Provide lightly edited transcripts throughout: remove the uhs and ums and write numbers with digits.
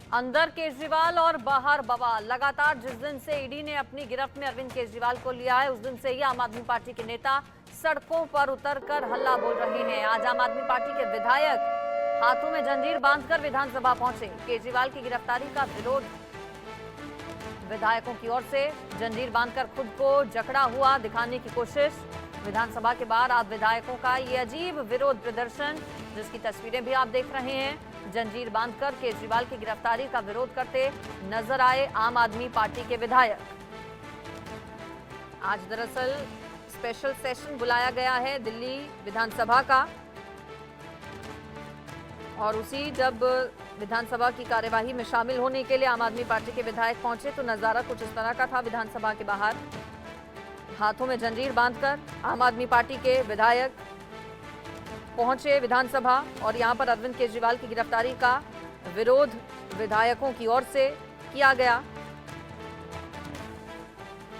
अंदर केजरीवाल और बाहर बवाल। लगातार जिस दिन से ईडी ने अपनी गिरफ्त में अरविंद केजरीवाल को लिया है, उस दिन से ही आम आदमी पार्टी के नेता सड़कों पर उतरकर हल्ला बोल रहे हैं। आज आम आदमी पार्टी के विधायक हाथों में जंजीर बांधकर विधानसभा पहुंचे। केजरीवाल की गिरफ्तारी का विरोध विधायकों की ओर से जंजीर बांधकर खुद को जकड़ा हुआ दिखाने की कोशिश। विधानसभा के बाहर आज विधायकों का ये अजीब विरोध प्रदर्शन, जिसकी तस्वीरें भी आप देख रहे हैं। जंजीर बांधकर केजरीवाल की गिरफ्तारी का विरोध करते नजर आए आम आदमी पार्टी के विधायक। आज दरअसल स्पेशल सेशन बुलाया गया है दिल्ली विधानसभा का, और उसी जब विधानसभा की कार्यवाही में शामिल होने के लिए आम आदमी पार्टी के विधायक पहुंचे तो नजारा कुछ इस तरह का था। विधानसभा के बाहर हाथों में जंजीर बांधकर आम आदमी पार्टी के विधायक पहुंचे विधानसभा, और यहां पर अरविंद केजरीवाल की गिरफ्तारी का विरोध विधायकों की ओर से किया गया।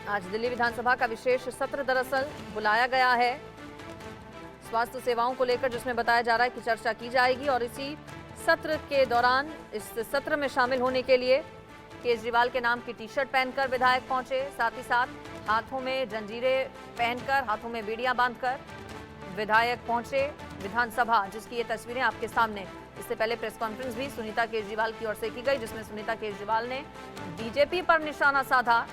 आज दिल्ली विधानसभा का विशेष सत्र दरअसल बुलाया गया है स्वास्थ्य सेवाओं को लेकर, जिसमें बताया जा रहा है कि चर्चा की जाएगी। और इसी सत्र के दौरान इस सत्र में शामिल होने के लिए केजरीवाल के नाम की टी शर्ट पहनकर विधायक पहुंचे, साथ ही साथ हाथों में जंजीरें पहनकर, हाथों में बेड़ियां बांधकर विधायक पहुंचे विधानसभा, जिसकी ये तस्वीरें आपके सामने। इससे पहले प्रेस कॉन्फ्रेंस भी सुनीता केजरीवाल की ओर से की गई, जिसमें सुनीता केजरीवाल ने बीजेपी पर निशाना साधा।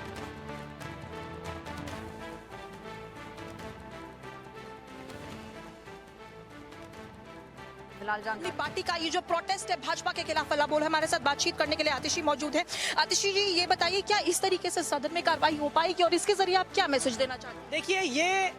अपनी पार्टी का ये जो प्रोटेस्ट है भाजपा के खिलाफ वाला बोल, हमारे साथ बातचीत करने के लिए आतिशी मौजूद है। आतिशी जी, ये बताइए क्या इस तरीके से सदन में कार्रवाई हो पाएगी और इसके जरिए आप क्या मैसेज देना चाहते हैं? देखिए, ये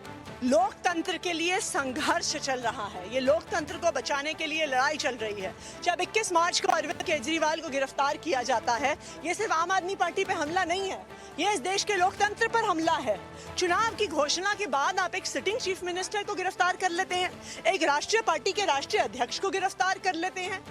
लोकतंत्र के लिए संघर्ष चल रहा है, ये लोकतंत्र को बचाने के लिए लड़ाई चल रही है। जब 21 मार्च को अरविंद केजरीवाल को गिरफ्तार किया जाता है, ये सिर्फ आम आदमी पार्टी पे हमला नहीं है, ये इस देश के लोकतंत्र पर हमला है। चुनाव की घोषणा के बाद आप एक सिटिंग चीफ मिनिस्टर को गिरफ्तार कर लेते हैं, एक राष्ट्रीय पार्टी के राष्ट्रीय अध्यक्ष को गिरफ्तार कर लेते हैं।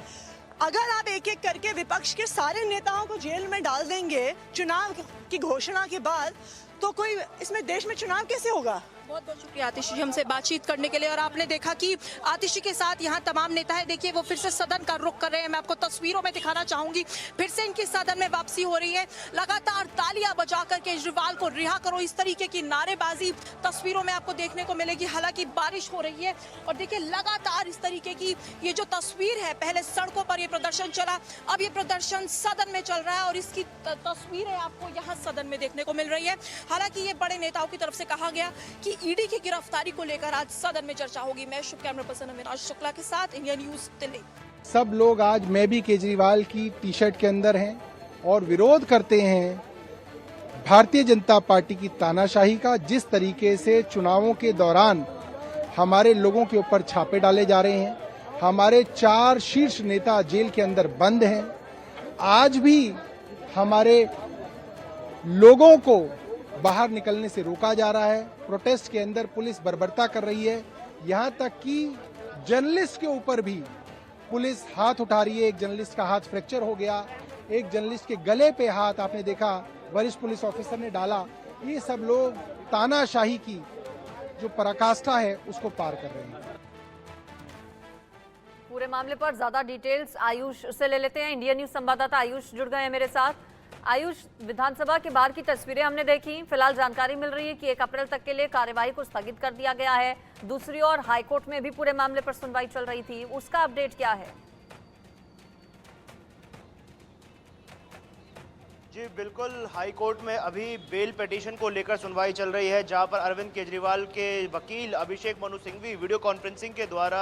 अगर आप एक एक करके विपक्ष के सारे नेताओं को जेल में डाल देंगे चुनाव की घोषणा के बाद, तो कोई इसमें देश में चुनाव कैसे होगा? बहुत बहुत शुक्रिया आतिशी जी हमसे बातचीत करने के लिए। और आपने देखा कि आतिशी के साथ यहाँ तमाम नेता है, देखिए वो फिर से सदन का रुख कर रहे हैं। मैं आपको तस्वीरों में दिखाना चाहूंगी, फिर से इनकी सदन में वापसी हो रही है। लगातार तालियां बजाकर केजरीवाल को रिहा करो, इस तरीके की नारेबाजी तस्वीरों में आपको देखने को मिलेगी। हालांकि बारिश हो रही है और देखिए लगातार इस तरीके की ये जो तस्वीर है, पहले सड़कों पर ये प्रदर्शन चला, अब ये प्रदर्शन सदन में चल रहा है और इसकी तस्वीरें आपको यहाँ सदन में देखने को मिल रही है। हालांकि ये बड़े नेताओं की तरफ से कहा गया कि ईडी की गिरफ्तारी को लेकर आज सदन में चर्चा होगी। मैं शुभ कैमरा पर्सन अविनाश शुक्ला के साथ, इंडिया न्यूज दिल्ली। सब लोग आज मैं भी केजरीवाल की टी शर्ट के अंदर हैं और विरोध करते हैं भारतीय जनता पार्टी की तानाशाही का। जिस तरीके से चुनावों के दौरान हमारे लोगों के ऊपर छापे डाले जा रहे हैं, हमारे 4 शीर्ष नेता जेल के अंदर बंद हैं, आज भी हमारे लोगों को बाहर निकलने से रोका जा रहा है। प्रोटेस्ट के अंदर पुलिस बर्बरता कर रही है, यहाँ तक कि जर्नलिस्ट के ऊपर भी पुलिस हाथ उठा रही है। एक जर्नलिस्ट का हाथ फ्रैक्चर हो गया, एक जर्नलिस्ट के गले पे हाथ आपने देखा वरिष्ठ पुलिस ऑफिसर ने डाला। ये सब लोग तानाशाही की जो पराकाष्ठा है उसको पार कर रहे हैं। पूरे मामले पर ज्यादा डिटेल्स आयुष से ले लेते हैं। इंडिया न्यूज संवाददाता आयुष जुड़ गए हैं मेरे साथ। आयुष, विधानसभा के बाहर की तस्वीरें हमने देखी, फिलहाल जानकारी मिल रही है कि 1 अप्रैल तक के लिए कार्यवाही को स्थगित कर दिया गया है। दूसरी ओर हाईकोर्ट में भी पूरे मामले पर सुनवाई चल रही थी, उसका अपडेट क्या है? जी बिल्कुल, हाई कोर्ट में अभी बेल पिटीशन को लेकर सुनवाई चल रही है, जहां पर अरविंद केजरीवाल के वकील अभिषेक मनु सिंघवी वीडियो कॉन्फ्रेंसिंग के द्वारा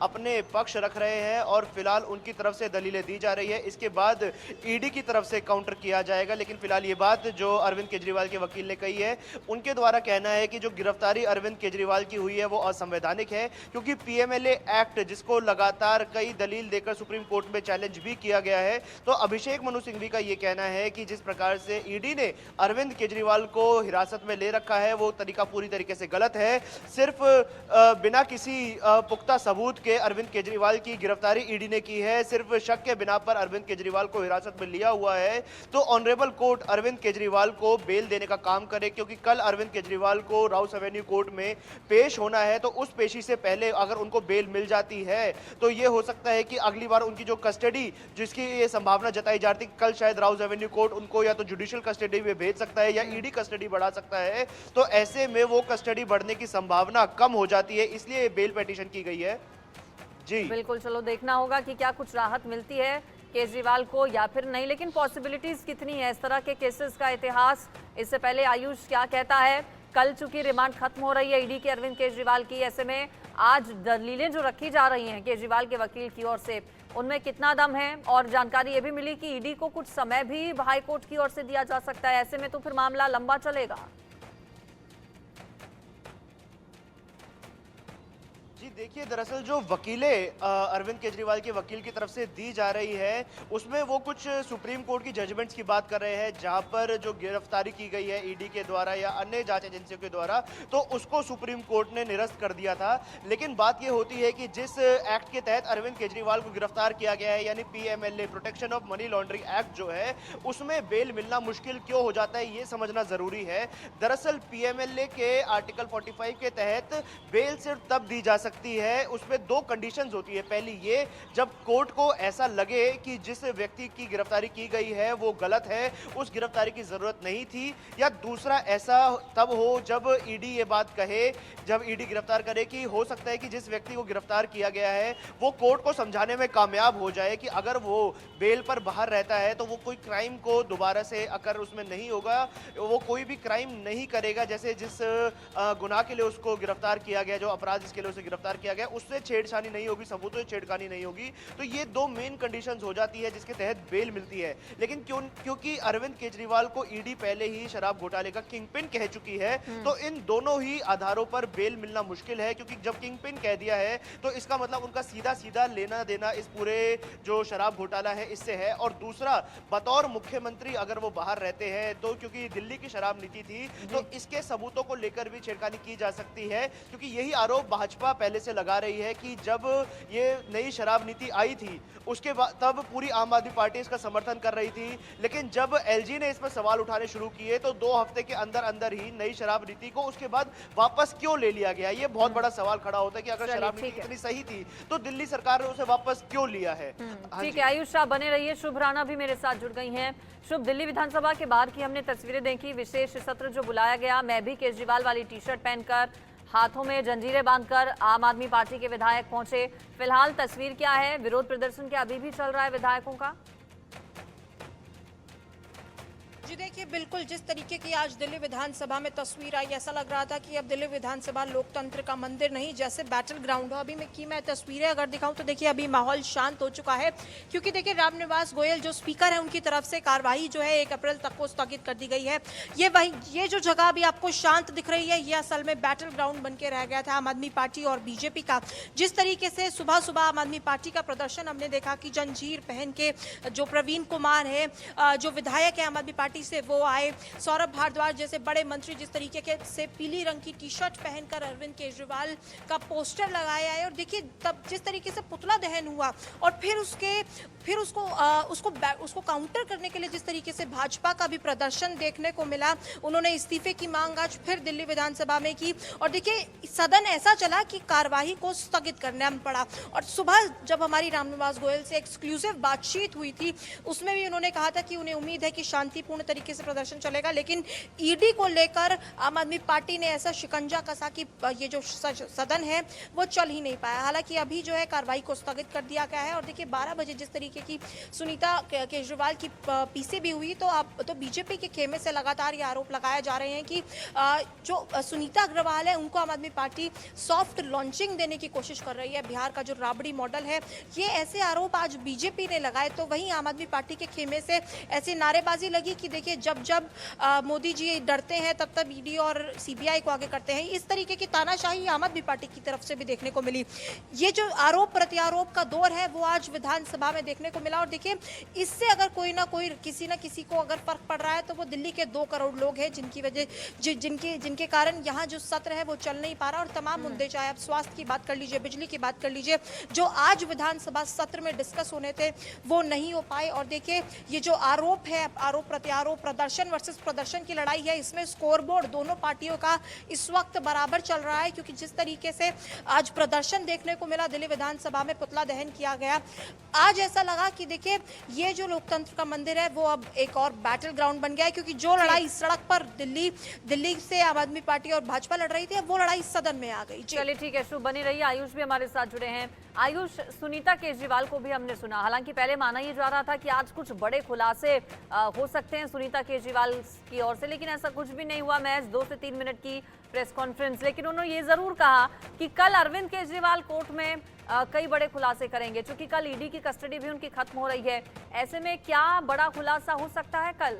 अपने पक्ष रख रहे हैं और फिलहाल उनकी तरफ से दलीलें दी जा रही है। इसके बाद ईडी की तरफ से काउंटर किया जाएगा। लेकिन फिलहाल ये बात जो अरविंद केजरीवाल के वकील ने कही है, उनके द्वारा कहना है कि जो गिरफ्तारी अरविंद केजरीवाल की हुई है वो असंवैधानिक है, क्योंकि पीएमएलए एक्ट जिसको लगातार कई दलील देकर सुप्रीम कोर्ट में चैलेंज भी किया गया है। तो अभिषेक मनु सिंघवी का ये कहना है कि जिस प्रकार से ईडी ने अरविंद केजरीवाल को हिरासत में ले रखा है वो तरीका पूरी तरीके से गलत है। सिर्फ बिना किसी पुख्ता सबूत के अरविंद केजरीवाल की गिरफ्तारी ईडी ने की है, सिर्फ शक के बिना पर अरविंद केजरीवाल को हिरासत में लिया हुआ है। तो ऑनरेबल कोर्ट अरविंद केजरीवाल को बेल देने का काम करे, क्योंकि कल अरविंद केजरीवाल को राउस एवेन्यू कोर्ट में पेश होना है। तो उस पेशी से पहले अगर उनको बेल मिल जाती है तो ये हो सकता है कि अगली बार उनकी जो कस्टडी, जिसकी ये संभावना जताई जाती, कल शायद राउस एवेन्यू कोर्ट उनको या तो जुडिशियल कस्टडी में भेज सकता है या ईडी कस्टडी बढ़ा सकता है। तो ऐसे में वो कस्टडी बढ़ने की संभावना कम हो जाती है, इसलिए बेल पिटीशन की गई है। जी बिल्कुल, चलो देखना होगा कि क्या कुछ राहत मिलती है केजरीवाल को या फिर नहीं, लेकिन पॉसिबिलिटीज कितनी है इस तरह के केसेस का इतिहास। इससे पहले आयुष क्या कहता है? कल चूंकि रिमांड खत्म हो रही है ईडी के अरविंद केजरीवाल की, ऐसे में आज दलीलें जो रखी जा रही हैं केजरीवाल के वकील की ओर से, उनमें कितना दम है? और जानकारी ये भी मिली कि ईडी को कुछ समय भी हाई कोर्ट की ओर से दिया जा सकता है, ऐसे में तो फिर मामला लंबा चलेगा। जी देखिए, दरअसल जो वकीलें अरविंद केजरीवाल के वकील की तरफ से दी जा रही है उसमें वो कुछ सुप्रीम कोर्ट की जजमेंट्स की बात कर रहे हैं, जहां पर जो गिरफ्तारी की गई है ईडी के द्वारा या अन्य जांच एजेंसियों के द्वारा, तो उसको सुप्रीम कोर्ट ने निरस्त कर दिया था। लेकिन बात ये होती है कि जिस एक्ट के तहत अरविंद केजरीवाल को गिरफ्तार किया गया है, यानी PMLA protection of money laundering act जो है, उसमें बेल मिलना मुश्किल क्यों हो जाता है ये समझना जरूरी है। दरअसल PMLA के आर्टिकल 45 के तहत बेल सिर्फ तब दी जा सकती है, उसमें दो कंडीशंस होती है। पहली ये, जब कोर्ट को ऐसा लगे कि जिस व्यक्ति की गिरफ्तारी की गई है वो गलत है, उस गिरफ्तारी की जरूरत नहीं थी, या दूसरा ऐसा तब हो जब ईडी ये बात कहे, जब ईडी गिरफ्तार करे कि हो सकता है कि जिस व्यक्ति को गिरफ्तार किया गया है वो कोर्ट को समझाने में कामयाब हो जाए कि अगर वो बेल पर बाहर रहता है तो वो कोई क्राइम को दोबारा से अगर उसमें नहीं होगा, वो कोई भी क्राइम नहीं करेगा, जैसे जिस गुनाह के लिए उसको गिरफ्तार किया गया, जो अपराध जिसके लिए उसे गिरफ्तार किया गया, उससे छेड़छानी नहीं होगी, सबूतों से छेड़खानी नहीं होगी। तो ये दो मेन कंडीशंस हो जाती है जिसके तहत बेल मिलती है। लेकिन क्योंकि अरविंद केजरीवाल को ईडी पहले ही शराब घोटाले का किंगपिन कह चुकी है, तो इन दोनों ही आधारों पर बेल मिलना मुश्किल है। क्योंकि जब किंगपिन कह दिया है तो इसका मतलब उनका सीधा सीधा लेना देना इस पूरे जो शराब घोटाला है इससे है। और दूसरा, बतौर मुख्यमंत्री अगर वो बाहर रहते हैं तो क्योंकि दिल्ली की शराब नीति थी, तो इसके सबूतों को लेकर भी छेड़खानी की जा सकती है। क्योंकि यही आरोप भाजपा पहले से लगा रही है कि जब ये नई शराब नीति आई थी उसके बाद तब पूरी आम आदमी पार्टी इसका समर्थन कर रही थी, लेकिन जब एलजी ने इस पर सवाल उठाने शुरू किए तो 2 हफ्ते के अंदर अंदर ही नई शराब नीति को उसके बाद वापस क्यों ले लिया गया। ये बहुत बड़ा सवाल खड़ा होता है कि अगर शराब नीति इतनी सही थी तो दिल्ली सरकार ने उसे वापस क्यों लिया है। ठीक है, आयुष आप बने रहिए। शुभ राणा भी मेरे साथ जुड़ गई हैं। शुभ, दिल्ली विधानसभा के बाहर की हमने तस्वीरें देखी, विशेष सत्र जो बुलाया गया, मैं भी केजरीवाल वाली टी-शर्ट पहनकर, हाथों में जंजीरें बांधकर आम आदमी पार्टी के विधायक पहुंचे। फिलहाल तस्वीर क्या है? विरोध प्रदर्शन क्या अभी भी चल रहा है विधायकों का? जी देखिए, बिल्कुल जिस तरीके की आज दिल्ली विधानसभा में तस्वीर आई, ऐसा लग रहा था कि अब दिल्ली विधानसभा लोकतंत्र का मंदिर नहीं, जैसे बैटल ग्राउंड हो। अभी मैं तस्वीरें अगर दिखाऊं तो देखिए अभी माहौल शांत हो चुका है, क्योंकि देखिए रामनिवास गोयल जो स्पीकर है उनकी तरफ से कार्यवाही जो है 1 अप्रैल तक को स्थगित कर दी गई है। ये जो जगह अभी आपको शांत दिख रही है, ये असल में बैटल ग्राउंड बन के रह गया था आम आदमी पार्टी और बीजेपी का। जिस तरीके से सुबह सुबह आम आदमी पार्टी का प्रदर्शन हमने देखा कि जंजीर पहन के जो प्रवीण कुमार है, जो विधायक है आम आदमी पार्टी से, वो आए। सौरभ भारद्वाज जैसे बड़े मंत्री जिस तरीके के से पीली रंग की टी-शर्ट पहनकर अरविंद केजरीवाल का पोस्टर लगाया है, और देखिए तब जिस तरीके से पुतला दहन हुआ और फिर उसको काउंटर करने के लिए जिस तरीके से भाजपा का भी प्रदर्शन देखने को मिला, उन्होंने इस्तीफे की मांग आज फिर दिल्ली विधानसभा में की। और देखिए सदन ऐसा चला कि कार्यवाही को स्थगित करना पड़ा। और सुबह जब हमारी रामनिवास गोयल से एक्सक्लूसिव बातचीत हुई थी, उसमें भी उन्होंने कहा था कि उन्हें उम्मीद है कि शांतिपूर्ण तरीके से प्रदर्शन चलेगा, लेकिन ईडी को लेकर आम आदमी पार्टी ने ऐसा शिकंजा कसा कि ये जो सदन है वो चल ही नहीं पाया। हालांकि अभी जो है कार्रवाई को स्थगित कर दिया गया है। और देखिए 12 बजे जिस तरीके की सुनीता केजरीवाल की पीसी भी हुई, तो बीजेपी के खेमे से लगातार ये आरोप लगाए जा रहे हैं कि जो सुनीता अग्रवाल है उनको आम आदमी पार्टी सॉफ्ट लॉन्चिंग देने की कोशिश कर रही है। बिहार का जो राबड़ी मॉडल है, ये ऐसे आरोप आज बीजेपी ने लगाए, तो वहीं आम आदमी पार्टी के खेमे से ऐसी नारेबाजी लगी कि देखिए जब जब मोदी जी डरते हैं तब तब ईडी और सीबीआई को आगे करते हैं। इस तरीके की तानाशाही आम आदमी पार्टी की तरफ से भी देखने को मिली। ये जो आरोप प्रत्यारोप का दौर है वो आज विधानसभा में देखने को मिला। और देखिए इससे अगर कोई ना कोई किसी ना किसी को अगर फर्क पड़ रहा है तो वो दिल्ली के 2 करोड़ लोग हैं जिनकी वजह जिनके कारण यहाँ जो सत्र है वो चल नहीं पा रहा। और तमाम मुद्दे, चाहे आप स्वास्थ्य की बात कर लीजिए, बिजली की बात कर लीजिए, जो आज विधानसभा सत्र में डिस्कस होने थे वो नहीं हो पाए। और देखिए ये जो आरोप है, आरोप प्रत्यारोप, प्रदर्शन वर्सेस प्रदर्शन की लड़ाई है, इसमें स्कोरबोर्ड दोनों पार्टियों का इस वक्त बराबर चल रहा है। क्योंकि जिस तरीके से आज प्रदर्शन देखने को मिला, दिल्ली विधानसभा में पुतला दहन किया गया, आज ऐसा लगा कि देखिए ये जो लोकतंत्र का मंदिर है वो अब एक और बैटल ग्राउंड बन गया है। क्योंकि जो लड़ाई सड़क पर दिल्ली से आम आदमी पार्टी और भाजपा लड़ रही थी, वो लड़ाई सदन में आ गई। चलिए ठीक है, शुभ बनी रही। आयुष भी हमारे साथ जुड़े हैं। आयुष, सुनीता केजरीवाल को भी हमने सुना, हालांकि पहले माना ये जा रहा था कि आज कुछ बड़े खुलासे हो सकते हैं सुनीता केजरीवाल की ओर से, लेकिन ऐसा कुछ भी नहीं हुआ। महज 2 से 3 मिनट की प्रेस कॉन्फ्रेंस, लेकिन उन्होंने ये जरूर कहा कि कल अरविंद केजरीवाल कोर्ट में कई बड़े खुलासे करेंगे, क्योंकि कल ईडी की कस्टडी भी उनकी खत्म हो रही है। ऐसे में क्या बड़ा खुलासा हो सकता है कल?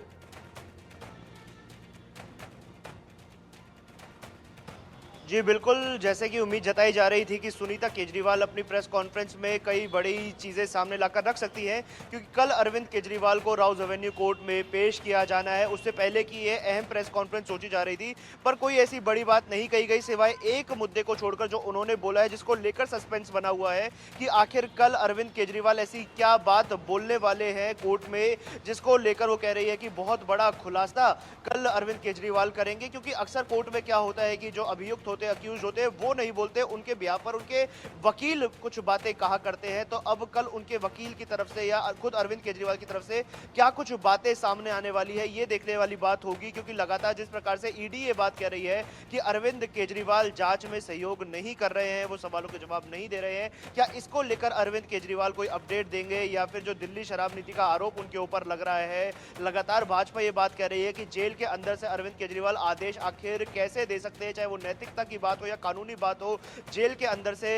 जी बिल्कुल, जैसे कि उम्मीद जताई जा रही थी कि सुनीता केजरीवाल अपनी प्रेस कॉन्फ्रेंस में कई बड़ी चीज़ें सामने लाकर रख सकती हैं, क्योंकि कल अरविंद केजरीवाल को राउज एवेन्यू कोर्ट में पेश किया जाना है। उससे पहले की ये अहम प्रेस कॉन्फ्रेंस सोची जा रही थी, पर कोई ऐसी बड़ी बात नहीं कही गई सिवाय एक मुद्दे को छोड़कर जो उन्होंने बोला है, जिसको लेकर सस्पेंस बना हुआ है कि आखिर कल अरविंद केजरीवाल ऐसी क्या बात बोलने वाले हैं कोर्ट में, जिसको लेकर वो कह रही है कि बहुत बड़ा खुलासा कल अरविंद केजरीवाल करेंगे। क्योंकि अक्सर कोर्ट में क्या होता है कि जो अभियुक्त होते, अक्यूज होते हैं, वो नहीं बोलते, उनके बिहाफ पर उनके वकील कुछ बातें कहा करते हैं। तो अब कल उनके वकील की तरफ से या खुद अरविंद केजरीवाल की तरफ से क्या कुछ बातें सामने आने वाली है, ये देखने वाली बात होगी। क्योंकि लगातार जिस प्रकार से ईडी ये बात कह रही है कि अरविंद केजरीवाल जांच में सहयोग नहीं कर रहे हैं, वो सवालों के जवाब नहीं दे रहे हैं, क्या इसको लेकर अरविंद केजरीवाल कोई अपडेट देंगे, या फिर जो दिल्ली शराब नीति का आरोप उनके ऊपर लग रहा है, लगातार भाजपा ये बात कह रही है कि जेल के अंदर से अरविंद केजरीवाल आदेश आखिर कैसे दे सकते हैं, चाहे वो नैतिकता की बात हो या कानूनी बात हो। जेल के अंदर से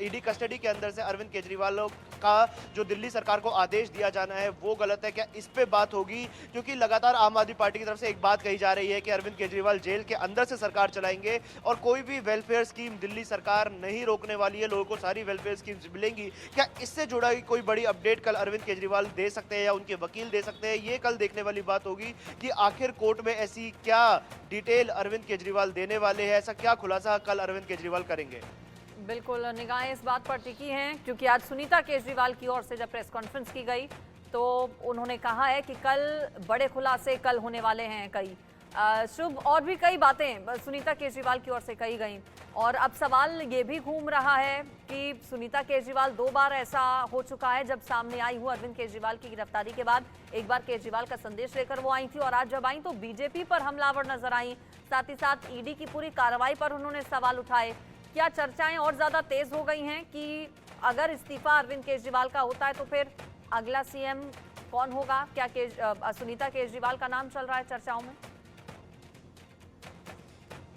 ईडी कस्टडी के अंदर से अरविंद केजरीवाल का जो दिल्ली सरकार को आदेश दिया जाना है वो गलत है, क्या इस पे बात होगी? क्योंकि लगातार आम आदमी पार्टी की तरफ से एक बात कही जा रही है कि अरविंद केजरीवाल जेल के अंदर से सरकार चलाएंगे और कोई भी वेलफेयर स्कीम दिल्ली सरकार नहीं रोकने वाली है, लोगों को सारी वेलफेयर स्कीम्स मिलेंगी। क्या इससे जुड़ा कोई बड़ी अपडेट कल अरविंद केजरीवाल दे सकते हैं या उनके वकील दे सकते हैं? ये कल देखने वाली बात होगी कि आखिर कोर्ट में ऐसी क्या डिटेल अरविंद केजरीवाल देने वाले हैं, ऐसा क्या खुलासा कल अरविंद केजरीवाल करेंगे। बिल्कुल, निगाहें इस बात पर टिकी हैं क्योंकि आज सुनीता केजरीवाल की ओर से जब प्रेस कॉन्फ्रेंस की गई तो उन्होंने कहा है कि कल बड़े खुलासे कल होने वाले हैं। कई शुभ और भी कई बातें सुनीता केजरीवाल की ओर से कही गई। और अब सवाल ये भी घूम रहा है कि सुनीता केजरीवाल 2 बार ऐसा हो चुका है जब सामने आई हुई अरविंद केजरीवाल की गिरफ्तारी के बाद, एक बार केजरीवाल का संदेश लेकर वो आई थी और आज जब आई तो बीजेपी पर हमलावर नजर आई, साथ ही साथ ईडी की पूरी कार्रवाई पर उन्होंने सवाल उठाए। क्या चर्चाएं और ज्यादा तेज हो गई हैं कि अगर इस्तीफा अरविंद केजरीवाल का होता है तो फिर अगला सीएम कौन होगा? क्या सुनीता केजरीवाल का नाम चल रहा है चर्चाओं में?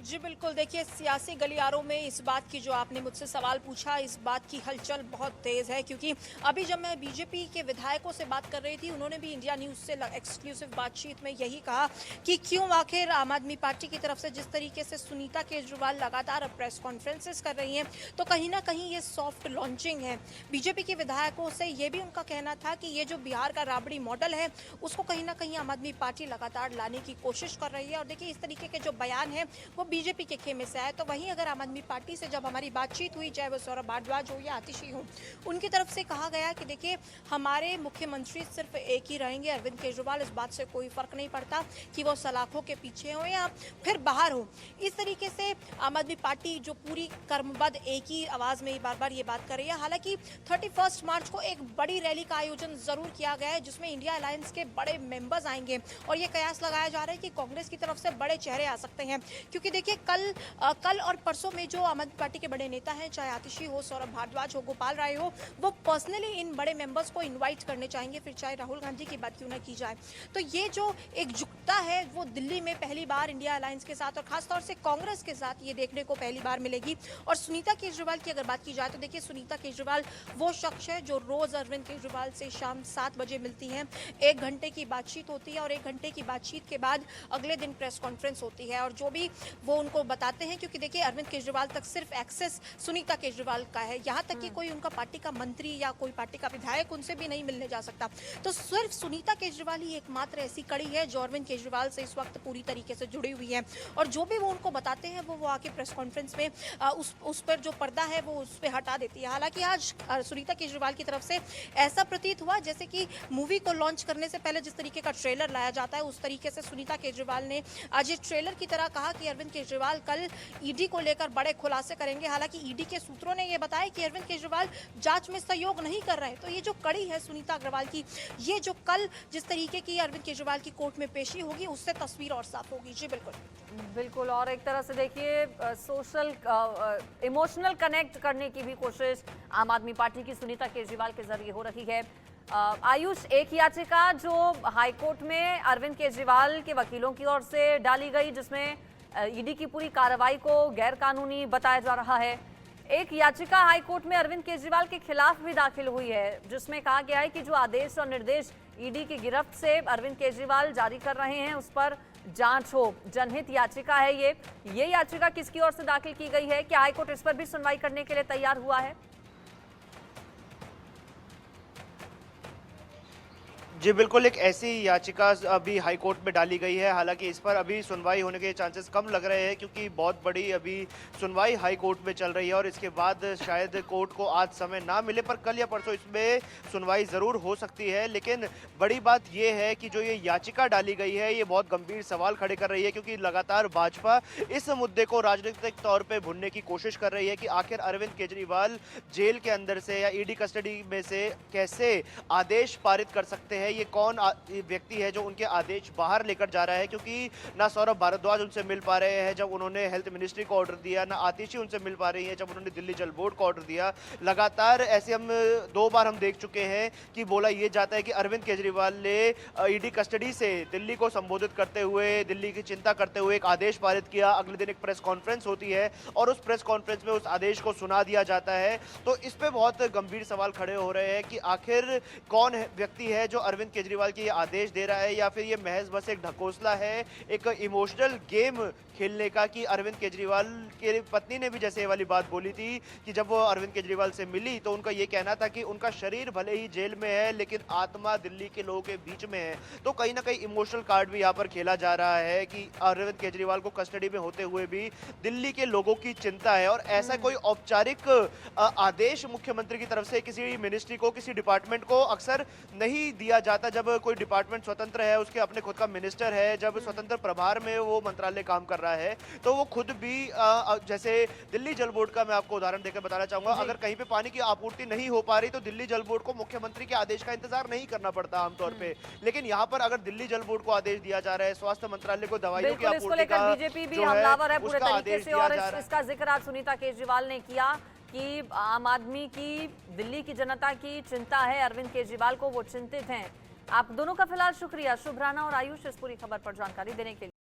जी बिल्कुल, देखिए सियासी गलियारों में इस बात की जो आपने मुझसे सवाल पूछा, इस बात की हलचल बहुत तेज है। क्योंकि अभी जब मैं बीजेपी के विधायकों से बात कर रही थी, उन्होंने भी इंडिया न्यूज़ से एक्सक्लूसिव बातचीत में यही कहा कि क्यों आखिर आम आदमी पार्टी की तरफ से जिस तरीके से सुनीता केजरीवाल लगातार प्रेस कॉन्फ्रेंसेस कर रही हैं, तो कहीं ना कहीं ये सॉफ्ट लॉन्चिंग है। बीजेपी के विधायकों से ये भी उनका कहना था कि ये जो बिहार का राबड़ी मॉडल है उसको कहीं ना कहीं आम आदमी पार्टी लगातार लाने की कोशिश कर रही है। और देखिए इस तरीके के जो बयान है वो बीजेपी के खेमे से आए। तो वहीं अगर आम आदमी पार्टी से जब हमारी बातचीत हुई, चाहे वो सौरभ भारद्वाज हो या आतिशी हो, उनकी तरफ से कहा गया कि देखिए हमारे मुख्यमंत्री सिर्फ एक ही रहेंगे, अरविंद केजरीवाल, इस बात से कोई फर्क नहीं पड़ता कि वो सलाखों के पीछे हो या फिर बाहर हो। इस तरीके से आम आदमी पार्टी जो पूरी कर्मबद्ध एक ही आवाज में बार बार ये बात कर रही है। हालांकि 31 मार्च को एक बड़ी रैली का आयोजन जरूर किया गया है जिसमें इंडिया अलायंस के बड़े मेंबर्स आएंगे और ये कयास लगाया जा रहा है कि कांग्रेस की तरफ से बड़े चेहरे आ सकते हैं। क्योंकि देखिए देखिए कल और परसों में जो आम आदमी पार्टी के बड़े नेता हैं, चाहे आतिशी हो, सौरभ भारद्वाज हो, गोपाल राय हो, वो पर्सनली इन बड़े मेंबर्स को इनवाइट करने चाहेंगे, फिर चाहे राहुल गांधी की बात क्यों ना की जाए। तो ये जो एकजुटता है वो दिल्ली में पहली बार इंडिया अलायंस के साथ और खासतौर से कांग्रेस के साथ ये देखने को पहली बार मिलेगी। और सुनीता केजरीवाल की अगर बात की जाए तो देखिए सुनीता केजरीवाल वो शख्स है जो रोज अरविंद केजरीवाल से शाम 7 बजे मिलती हैं। 1 घंटे की बातचीत होती है और 1 घंटे की बातचीत के बाद अगले दिन प्रेस कॉन्फ्रेंस होती है और जो भी वो उनको बताते हैं, क्योंकि देखिए अरविंद केजरीवाल तक सिर्फ एक्सेस सुनीता केजरीवाल का है, यहाँ तक कि कोई उनका पार्टी का मंत्री या कोई पार्टी का विधायक उनसे भी नहीं मिलने जा सकता। तो सिर्फ सुनीता केजरीवाल ही एकमात्र ऐसी कड़ी है जो अरविंद केजरीवाल से इस वक्त पूरी तरीके से जुड़ी हुई है और जो भी वो उनको बताते हैं वो आके प्रेस कॉन्फ्रेंस में उस पर जो पर्दा है वो उस पर हटा देती है। हालांकि आज सुनीता केजरीवाल की तरफ से ऐसा प्रतीत हुआ जैसे कि मूवी को लॉन्च करने से पहले जिस तरीके का ट्रेलर लाया जाता है उस तरीके से सुनीता केजरीवाल ने आज इस ट्रेलर की तरह कहा कि अरविंद केजरीवाल कल ईडी को लेकर बड़े खुलासे करेंगे। हालांकि ईडी के सूत्रों ने यह बताया कि अरविंद केजरीवाल जांच में सहयोग नहीं कर रहे। तो ये जो कड़ी है सुनीता अग्रवाल की, ये जो कल जिस तरीके की अरविंद केजरीवाल की कोर्ट में पेशी होगी उससे तस्वीर और साफ होगी। जी बिल्कुल। और एक तरह से देखिए सोशल इमोशनल कनेक्ट करने की भी कोशिश आम आदमी पार्टी की सुनीता केजरीवाल के जरिए हो रही है। आयुष, एक याचिका जो हाईकोर्ट में अरविंद केजरीवाल के वकीलों की ओर से डाली गई जिसमें ईडी की पूरी कार्रवाई को गैर कानूनी बताया जा रहा है, एक याचिका हाईकोर्ट में अरविंद केजरीवाल के खिलाफ भी दाखिल हुई है जिसमें कहा गया है कि जो आदेश और निर्देश ईडी की गिरफ्त से अरविंद केजरीवाल जारी कर रहे हैं उस पर जांच हो। जनहित याचिका है ये याचिका किसकी ओर से दाखिल की गई है? क्या हाईकोर्ट इस पर भी सुनवाई करने के लिए तैयार हुआ है? जी बिल्कुल, एक ऐसी याचिका अभी हाई कोर्ट में डाली गई है। हालांकि इस पर अभी सुनवाई होने के चांसेस कम लग रहे हैं क्योंकि बहुत बड़ी अभी सुनवाई हाई कोर्ट में चल रही है और इसके बाद शायद कोर्ट को आज समय ना मिले, पर कल या परसों इसमें सुनवाई ज़रूर हो सकती है। लेकिन बड़ी बात यह है कि जो ये याचिका डाली गई है ये बहुत गंभीर सवाल खड़े कर रही है क्योंकि लगातार भाजपा इस मुद्दे को राजनीतिक तौर पर भुनने की कोशिश कर रही है कि आखिर अरविंद केजरीवाल जेल के अंदर से या ईडी कस्टडी में से कैसे आदेश पारित कर सकते हैं, ये कौन व्यक्ति है जो उनके आदेश बाहर लेकर जा रहा है। क्योंकि ना सौरभ भारद्वाज उनसे मिल पा रहे हैं जब उन्होंने हेल्थ मिनिस्ट्री को ऑर्डर दिया, ना आतिशी उनसे मिल पा रही है जब उन्होंने दिल्ली जल बोर्ड को ऑर्डर दिया। लगातार ऐसे हम 2 बार हम देख चुके हैं कि बोला ये जाता है कि अरविंद केजरीवाल ने ईडी कस्टडी से दिल्ली को संबोधित करते हुए, दिल्ली की चिंता करते हुए एक आदेश पारित किया। अगले दिन एक प्रेस कॉन्फ्रेंस होती है और उस प्रेस कॉन्फ्रेंस में उस आदेश को सुना दिया जाता है। तो इस पे बहुत गंभीर सवाल खड़े हो रहे हैं कि आखिर कौन व्यक्ति है जो अरविंद केजरीवाल की ये आदेश दे रहा है या फिर ये महज बस एक ढकोसला है, एक इमोशनल गेम खेलने का। कि अरविंद केजरीवाल की पत्नी ने भी जैसे ये वाली बात बोली थी कि जब वो अरविंद केजरीवाल से मिली तो उनका ये कहना था कि उनका शरीर भले ही जेल में है लेकिन आत्मा दिल्ली के लोगों के बीच में है। तो कहीं ना कहीं इमोशनल कार्ड भी यहाँ पर खेला जा रहा है कि अरविंद केजरीवाल को कस्टडी में होते हुए भी दिल्ली के लोगों की चिंता है। और ऐसा कोई औपचारिक आदेश मुख्यमंत्री की तरफ से किसी मिनिस्ट्री को, किसी डिपार्टमेंट को अक्सर नहीं दिया जाता। जब कोई डिपार्टमेंट स्वतंत्र है, उसके अपने खुद का मिनिस्टर है, जब स्वतंत्र प्रभार में वो मंत्रालय काम कर रहा है तो वो खुद भी जैसे दिल्ली जल बोर्ड का मैं आपको उदाहरण देकर बताना चाहूंगा, अगर कहीं पे पानी की आपूर्ति नहीं हो पा रही तो दिल्ली जल बोर्ड को मुख्यमंत्री के आदेश का इंतजार नहीं करना पड़ता आमतौर पे। लेकिन यहाँ पर अगर दिल्ली जल बोर्ड को आदेश दिया जा रहा है, स्वास्थ्य मंत्रालय को दवाइयों की आपूर्ति का बीजेपी भी हमलावर है पूरे तरीके से। और इसका जिक्र आज सुनीता केजरीवाल ने किया कि आम आदमी की, दिल्ली की जनता की चिंता है, अरविंद केजरीवाल को वो चिंतित हैं। आप दोनों का फिलहाल शुक्रिया शुभ राणा और आयुष इस पूरी खबर पर जानकारी देने के लिए।